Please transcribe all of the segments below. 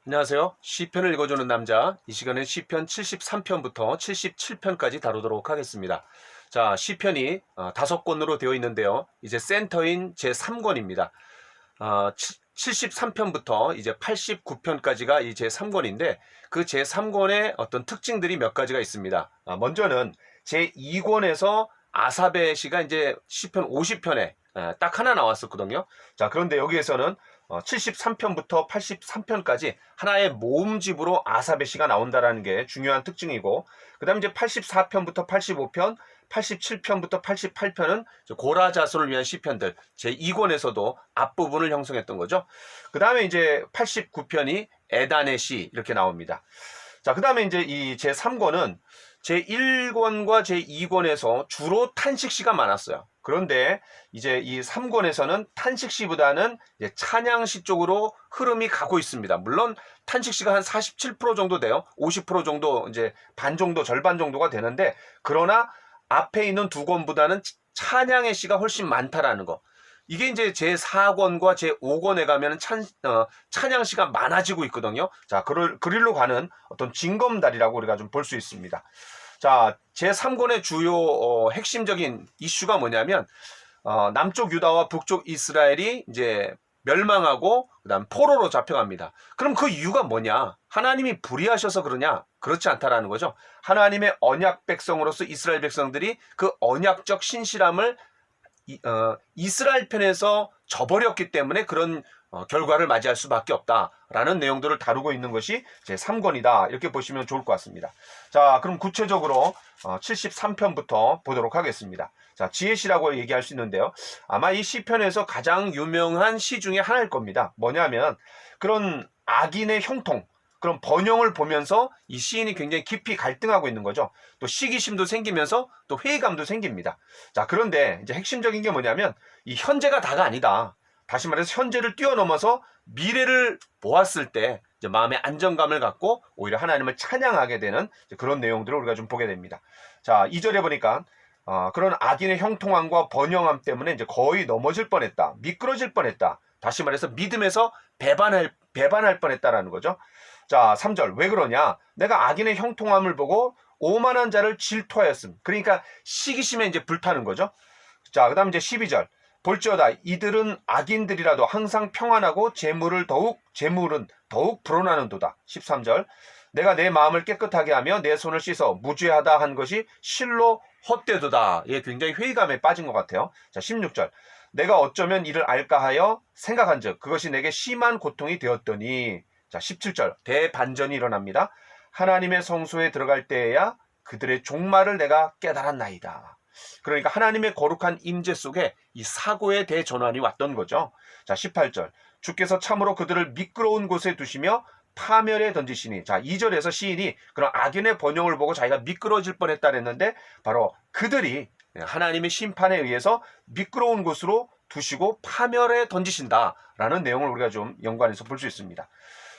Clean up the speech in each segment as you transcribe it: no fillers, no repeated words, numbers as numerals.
안녕하세요. 시편을 읽어주는 남자. 이 시간은 시편 73편부터 77편까지 다루도록 하겠습니다. 자, 시편이 5권으로 되어 있는데요. 이제 센터인 제3권입니다. 73편부터 이제 89편까지가 이 제3권인데 그 제3권의 어떤 특징들이 몇 가지가 있습니다. 먼저는 제2권에서 아사베 시가 이제 시편 50편에 딱 하나 나왔었거든요. 자, 그런데 여기에서는 73편부터 83편까지 하나의 모음집으로 아사베 시가 나온다라는 게 중요한 특징이고, 그 다음 이제 84편부터 85편, 87편부터 88편은 고라 자손을 위한 시편들 제2권에서도 앞부분을 형성했던 거죠. 그 다음에 이제 89편이 에단의 시 이렇게 나옵니다. 자, 그 다음에 이제 이 제3권은 제1권과 제2권에서 주로 탄식시가 많았어요. 그런데 이제 이 3권에서는 탄식시보다는 이제 찬양시 쪽으로 흐름이 가고 있습니다. 물론 탄식시가 한 47% 정도 돼요. 50% 정도 이제 반 정도 절반 정도가 되는데, 그러나 앞에 있는 두 권보다는 찬양의 시가 훨씬 많다라는 거. 이게 이제 제4권과 제5권에 가면은 찬양시가 많아지고 있거든요. 자, 그릴로 가는 어떤 징검다리라고 우리가 좀 볼 수 있습니다. 자, 제3권의 주요 핵심적인 이슈가 뭐냐면 남쪽 유다와 북쪽 이스라엘이 이제 멸망하고 그다음 포로로 잡혀갑니다. 그럼 그 이유가 뭐냐? 하나님이 불의하셔서 그러냐? 그렇지 않다라는 거죠. 하나님의 언약 백성으로서 이스라엘 백성들이 그 언약적 신실함을 이스라엘 편에서 저버렸기 때문에 그런 결과를 맞이할 수밖에 없다라는 내용들을 다루고 있는 것이 제3권이다. 이렇게 보시면 좋을 것 같습니다. 자, 그럼 구체적으로 73편부터 보도록 하겠습니다. 자, 지혜시라고 얘기할 수 있는데요. 아마 이 시편에서 가장 유명한 시 중에 하나일 겁니다. 뭐냐면 그런 악인의 형통, 그런 번영을 보면서 이 시인이 굉장히 깊이 갈등하고 있는 거죠. 또 시기심도 생기면서 또 회의감도 생깁니다. 자, 그런데 이제 핵심적인 게 뭐냐면 이 현재가 다가 아니다. 다시 말해서 현재를 뛰어넘어서 미래를 보았을 때 이제 마음의 안정감을 갖고 오히려 하나님을 찬양하게 되는 그런 내용들을 우리가 좀 보게 됩니다. 자, 2절에 보니까 그런 악인의 형통함과 번영함 때문에 이제 거의 넘어질 뻔했다. 미끄러질 뻔했다. 다시 말해서 믿음에서 배반할 뻔했다라는 거죠. 자, 3절. 왜 그러냐? 내가 악인의 형통함을 보고 오만한 자를 질투하였음. 그러니까 시기심에 이제 불타는 거죠. 자, 그 다음 이제 12절. 볼지어다 이들은 악인들이라도 항상 평안하고 재물은 더욱 불어나는도다. 13절. 내가 내 마음을 깨끗하게 하며 내 손을 씻어 무죄하다 한 것이 실로 헛되도다. 예, 굉장히 회의감에 빠진 것 같아요. 자, 16절. 내가 어쩌면 이를 알까 하여 생각한즉 그것이 내게 심한 고통이 되었더니. 자, 17절. 대반전이 일어납니다. 하나님의 성소에 들어갈 때에야 그들의 종말을 내가 깨달았나이다. 그러니까 하나님의 거룩한 임재 속에 이 사고의 대전환이 왔던 거죠. 자, 18절. 주께서 참으로 그들을 미끄러운 곳에 두시며 파멸에 던지시니. 자, 2절에서 시인이 그런 악인의 번영을 보고 자기가 미끄러질 뻔했다 그랬는데 바로 그들이 하나님의 심판에 의해서 미끄러운 곳으로 두시고 파멸에 던지신다라는 내용을 우리가 좀 연관해서 볼 수 있습니다.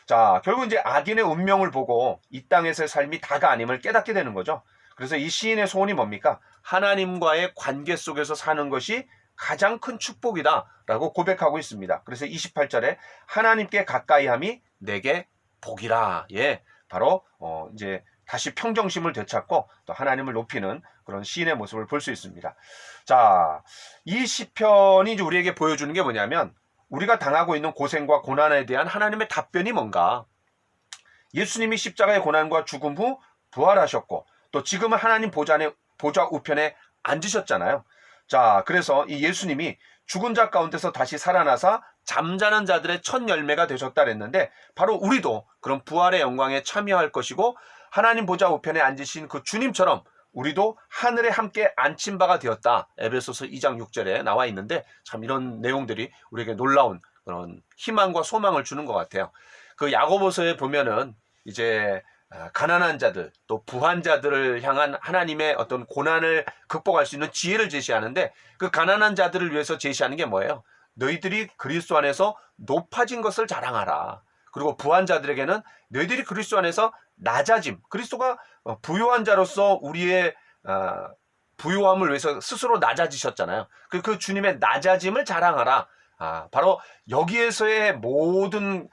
자, 결국 이제 악인의 운명을 보고 이 땅에서의 삶이 다가 아님을 깨닫게 되는 거죠. 그래서 이 시인의 소원이 뭡니까? 하나님과의 관계 속에서 사는 것이 가장 큰 축복이다라고 고백하고 있습니다. 그래서 28절에 하나님께 가까이함이 내게 복이라. 예, 바로 이제 다시 평정심을 되찾고 또 하나님을 높이는 그런 시인의 모습을 볼 수 있습니다. 자, 이 시편이 이제 우리에게 보여주는 게 뭐냐면 우리가 당하고 있는 고생과 고난에 대한 하나님의 답변이 뭔가. 예수님이 십자가의 고난과 죽음 후 부활하셨고 또 지금은 하나님 보좌 우편에 앉으셨잖아요. 자, 그래서 이 예수님이 죽은 자 가운데서 다시 살아나사 잠자는 자들의 첫 열매가 되셨다 그랬는데 바로 우리도 그런 부활의 영광에 참여할 것이고 하나님 보좌 우편에 앉으신 그 주님처럼 우리도 하늘에 함께 앉힌 바가 되었다. 에베소서 2장 6절에 나와 있는데 참 이런 내용들이 우리에게 놀라운 그런 희망과 소망을 주는 것 같아요. 그 야고보서에 보면은 이제 가난한 자들 또 부한 자들을 향한 하나님의 어떤 고난을 극복할 수 있는 지혜를 제시하는데 그 가난한 자들을 위해서 제시하는 게 뭐예요? 너희들이 그리스도 안에서 높아진 것을 자랑하라. 그리고 부한 자들에게는 너희들이 그리스도 안에서 낮아짐, 그리스도가 부요한 자로서 우리의 부요함을 위해서 스스로 낮아지셨잖아요. 그 주님의 낮아짐을 자랑하라. 바로 여기에서의 모든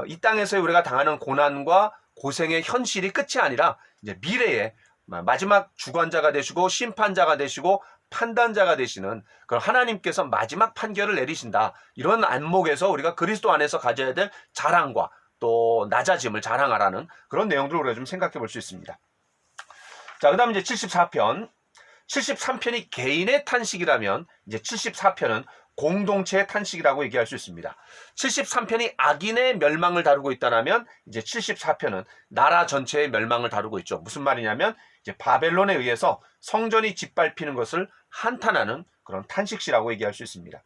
이 땅에서 우리가 당하는 고난과 고생의 현실이 끝이 아니라 이제 미래에 마지막 주관자가 되시고 심판자가 되시고 판단자가 되시는 그런 하나님께서 마지막 판결을 내리신다. 이런 안목에서 우리가 그리스도 안에서 가져야 될 자랑과 또 낮아짐을 자랑하라는 그런 내용들을 우리가 좀 생각해 볼 수 있습니다. 자, 그다음 이제 74편. 73편이 개인의 탄식이라면 이제 74편은 공동체의 탄식이라고 얘기할 수 있습니다. 73편이 악인의 멸망을 다루고 있다면 이제 74편은 나라 전체의 멸망을 다루고 있죠. 무슨 말이냐면 이제 바벨론에 의해서 성전이 짓밟히는 것을 한탄하는 그런 탄식시라고 얘기할 수 있습니다.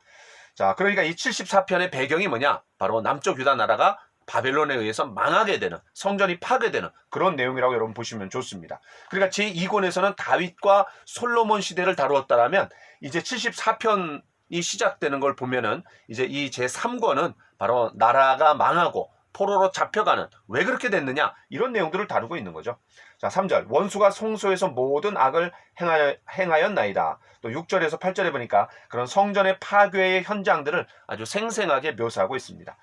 자, 그러니까 이 74편의 배경이 뭐냐? 바로 남쪽 유다 나라가 바벨론에 의해서 망하게 되는, 성전이 파괴되는 그런 내용이라고 여러분 보시면 좋습니다. 그러니까 제2권에서는 다윗과 솔로몬 시대를 다루었다면 이제 74편이 시작되는 걸 보면은 이제 이 제3권은 바로 나라가 망하고 포로로 잡혀가는, 왜 그렇게 됐느냐, 이런 내용들을 다루고 있는 거죠. 자, 3절 원수가 성소에서 모든 악을 행하였나이다. 또 6절에서 8절에 보니까 그런 성전의 파괴의 현장들을 아주 생생하게 묘사하고 있습니다.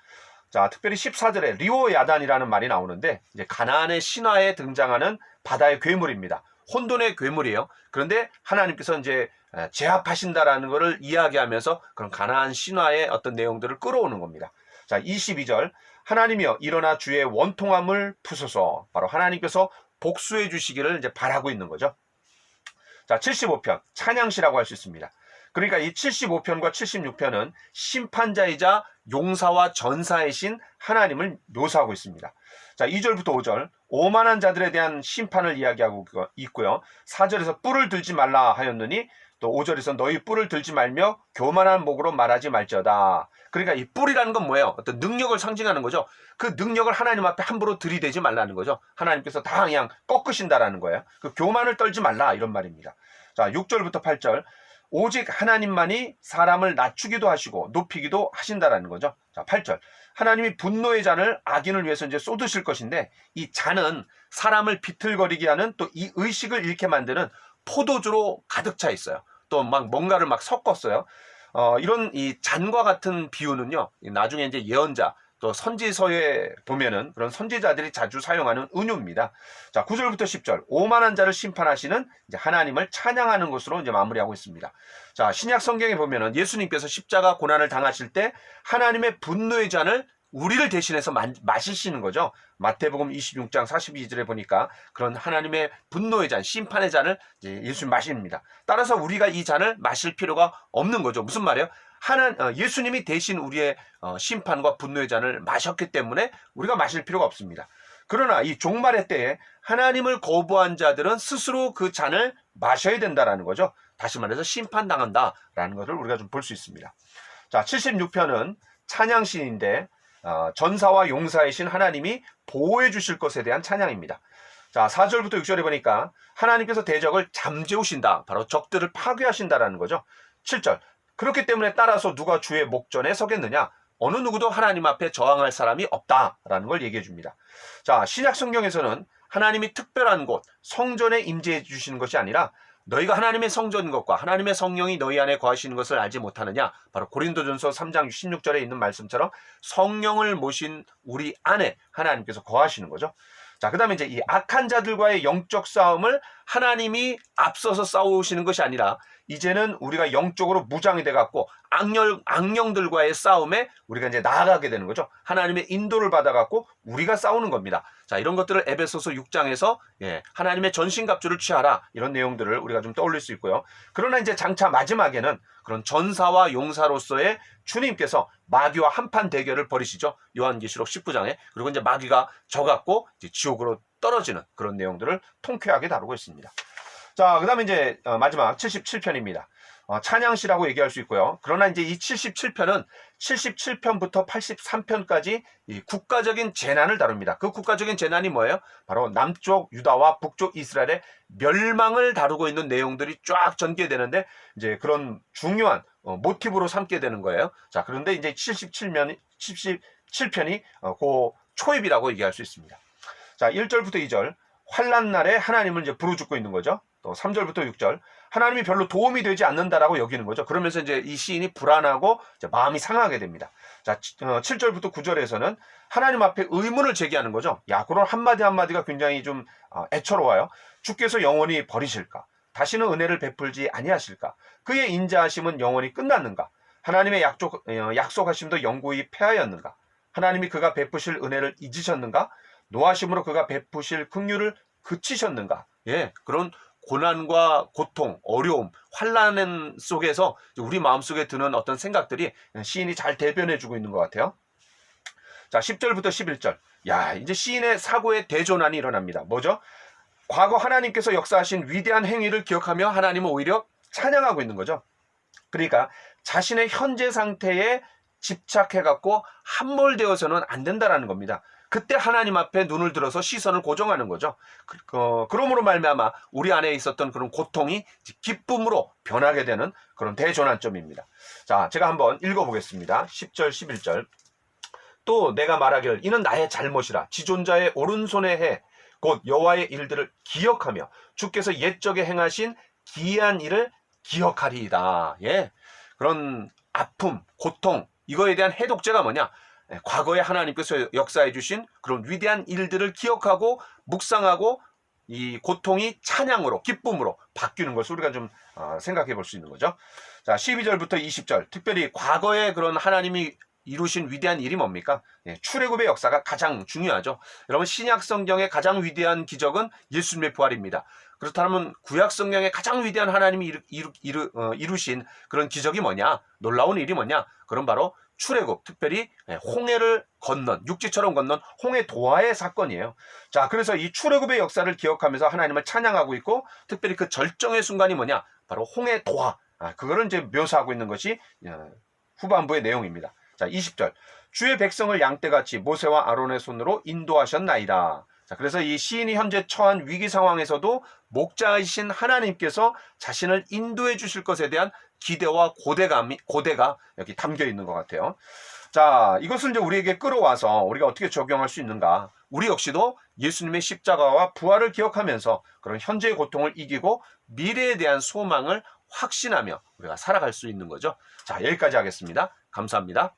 자, 특별히 14절에 리오야단이라는 말이 나오는데 이제 가나안의 신화에 등장하는 바다의 괴물입니다. 혼돈의 괴물이에요. 그런데 하나님께서 이제 제압하신다라는 것을 이야기하면서 그런 가나안 신화의 어떤 내용들을 끌어오는 겁니다. 자, 22절 하나님이여 일어나 주의 원통함을 푸소서. 바로 하나님께서 복수해 주시기를 이제 바라고 있는 거죠. 자, 75편 찬양시라고 할 수 있습니다. 그러니까 이 75편과 76편은 심판자이자 용사와 전사이신 하나님을 묘사하고 있습니다. 자, 2절부터 5절 오만한 자들에 대한 심판을 이야기하고 있고요. 4절에서 뿔을 들지 말라 하였느니 또 5절에서 너희 뿔을 들지 말며 교만한 목으로 말하지 말지어다. 그러니까 이 뿔이라는 건 뭐예요? 어떤 능력을 상징하는 거죠. 그 능력을 하나님 앞에 함부로 들이대지 말라는 거죠. 하나님께서 다 그냥 꺾으신다라는 거예요. 그 교만을 떨지 말라 이런 말입니다. 자, 6절부터 8절 오직 하나님만이 사람을 낮추기도 하시고 높이기도 하신다라는 거죠. 자, 8절 하나님이 분노의 잔을 악인을 위해서 이제 쏟으실 것인데 이 잔은 사람을 비틀거리게 하는 또 이 의식을 잃게 만드는 포도주로 가득 차 있어요. 또 막 뭔가를 막 섞었어요. 이런 이 잔과 같은 비유는요, 나중에 이제 예언자 또 선지서에 보면은 그런 선지자들이 자주 사용하는 은유입니다. 자, 9절부터 10절 오만한 자를 심판하시는 이제 하나님을 찬양하는 것으로 이제 마무리하고 있습니다. 자, 신약 성경에 보면은 예수님께서 십자가 고난을 당하실 때 하나님의 분노의 잔을 우리를 대신해서 마시시는 거죠. 마태복음 26장 42절에 보니까 그런 하나님의 분노의 잔, 심판의 잔을 이제 예수님 마십니다. 따라서 우리가 이 잔을 마실 필요가 없는 거죠. 무슨 말이에요? 예수님이 대신 우리의 심판과 분노의 잔을 마셨기 때문에 우리가 마실 필요가 없습니다. 그러나 이 종말의 때에 하나님을 거부한 자들은 스스로 그 잔을 마셔야 된다라는 거죠. 다시 말해서 심판당한다라는 것을 우리가 좀 볼 수 있습니다. 자, 76편은 찬양시인데 전사와 용사이신 하나님이 보호해 주실 것에 대한 찬양입니다. 자, 4절부터 6절에 보니까 하나님께서 대적을 잠재우신다. 바로 적들을 파괴하신다라는 거죠. 7절 그렇기 때문에 따라서 누가 주의 목전에 서겠느냐? 어느 누구도 하나님 앞에 저항할 사람이 없다라는 걸 얘기해 줍니다. 자, 신약 성경에서는 하나님이 특별한 곳, 성전에 임재해 주시는 것이 아니라 너희가 하나님의 성전인 것과 하나님의 성령이 너희 안에 거하시는 것을 알지 못하느냐? 바로 고린도전서 3장 16절에 있는 말씀처럼 성령을 모신 우리 안에 하나님께서 거하시는 거죠. 자, 그 다음에 이제 이 악한 자들과의 영적 싸움을 하나님이 앞서서 싸우시는 것이 아니라 이제는 우리가 영적으로 무장이 돼갖고 악령들과의 싸움에 우리가 이제 나아가게 되는 거죠. 하나님의 인도를 받아갖고 우리가 싸우는 겁니다. 자, 이런 것들을 에베소서 6장에서 하나님의 전신갑주를 취하라 이런 내용들을 우리가 좀 떠올릴 수 있고요. 그러나 이제 장차 마지막에는 그런 전사와 용사로서의 주님께서 마귀와 한판 대결을 벌이시죠. 요한계시록 19장에. 그리고 이제 마귀가 져갖고 이제 지옥으로 떨어지는 그런 내용들을 통쾌하게 다루고 있습니다. 자, 그 다음에 이제 마지막 77편입니다. 찬양시라고 얘기할 수 있고요. 그러나 이제 이 77편은 77편부터 83편까지 이 국가적인 재난을 다룹니다. 그 국가적인 재난이 뭐예요? 바로 남쪽 유다와 북쪽 이스라엘의 멸망을 다루고 있는 내용들이 쫙 전개되는데 이제 그런 중요한 모티브로 삼게 되는 거예요. 자, 그런데 이제 77편이 그 초입이라고 얘기할 수 있습니다. 자, 1절부터 2절 환난 날에 하나님을 이제 부르짖고 있는 거죠. 또 3절부터 6절 하나님이 별로 도움이 되지 않는다라고 여기는 거죠. 그러면서 이제 이 시인이 불안하고 이제 마음이 상하게 됩니다. 자, 7절부터 9절에서는 하나님 앞에 의문을 제기하는 거죠. 야, 그런 한마디 한마디가 굉장히 좀 애처로워요. 주께서 영원히 버리실까? 다시는 은혜를 베풀지 아니하실까? 그의 인자하심은 영원히 끝났는가? 하나님의 약속하심도 영구히 폐하였는가? 하나님이 그가 베푸실 은혜를 잊으셨는가? 노하심으로 그가 베푸실 긍휼을 그치셨는가? 예, 그런 고난과 고통, 어려움, 환난 속에서 우리 마음속에 드는 어떤 생각들이 시인이 잘 대변해주고 있는 것 같아요. 자, 10절부터 11절. 야, 이제 시인의 사고의 대전환이 일어납니다. 뭐죠? 과거 하나님께서 역사하신 위대한 행위를 기억하며 하나님은 오히려 찬양하고 있는 거죠. 그러니까 자신의 현재 상태에 집착해갖고 함몰되어서는 안 된다라는 겁니다. 그때 하나님 앞에 눈을 들어서 시선을 고정하는 거죠. 그러므로 말미암아 우리 안에 있었던 그런 고통이 기쁨으로 변하게 되는 그런 대전환점입니다. 자, 제가 한번 읽어보겠습니다. 10절, 11절. 또 내가 말하기를 이는 나의 잘못이라 지존자의 오른손에 해 곧 여호와의 일들을 기억하며 주께서 옛적에 행하신 기이한 일을 기억하리이다. 예, 그런 아픔, 고통 이거에 대한 해독제가 뭐냐? 과거에 하나님께서 역사해 주신 그런 위대한 일들을 기억하고 묵상하고 이 고통이 찬양으로 기쁨으로 바뀌는 것을 우리가 좀 생각해 볼 수 있는 거죠. 자, 12절부터 20절 특별히 과거에 그런 하나님이 이루신 위대한 일이 뭡니까? 출애굽의 역사가 가장 중요하죠. 여러분 신약 성경의 가장 위대한 기적은 예수님의 부활입니다. 그렇다면 구약 성경의 가장 위대한 하나님이 이루신 그런 기적이 뭐냐? 놀라운 일이 뭐냐? 그건 바로 출애굽, 특별히 홍해를 건넌, 육지처럼 건넌 홍해 도하의 사건이에요. 자, 그래서 이 출애굽의 역사를 기억하면서 하나님을 찬양하고 있고, 특별히 그 절정의 순간이 뭐냐? 바로 홍해 도하. 그거를 이제 묘사하고 있는 것이 후반부의 내용입니다. 자, 20절. 주의 백성을 양떼같이 모세와 아론의 손으로 인도하셨나이다. 자, 그래서 이 시인이 현재 처한 위기 상황에서도 목자이신 하나님께서 자신을 인도해 주실 것에 대한 기대와 고대가 여기 담겨 있는 것 같아요. 자, 이것을 이제 우리에게 끌어와서 우리가 어떻게 적용할 수 있는가? 우리 역시도 예수님의 십자가와 부활을 기억하면서 그런 현재의 고통을 이기고 미래에 대한 소망을 확신하며 우리가 살아갈 수 있는 거죠. 자, 여기까지 하겠습니다. 감사합니다.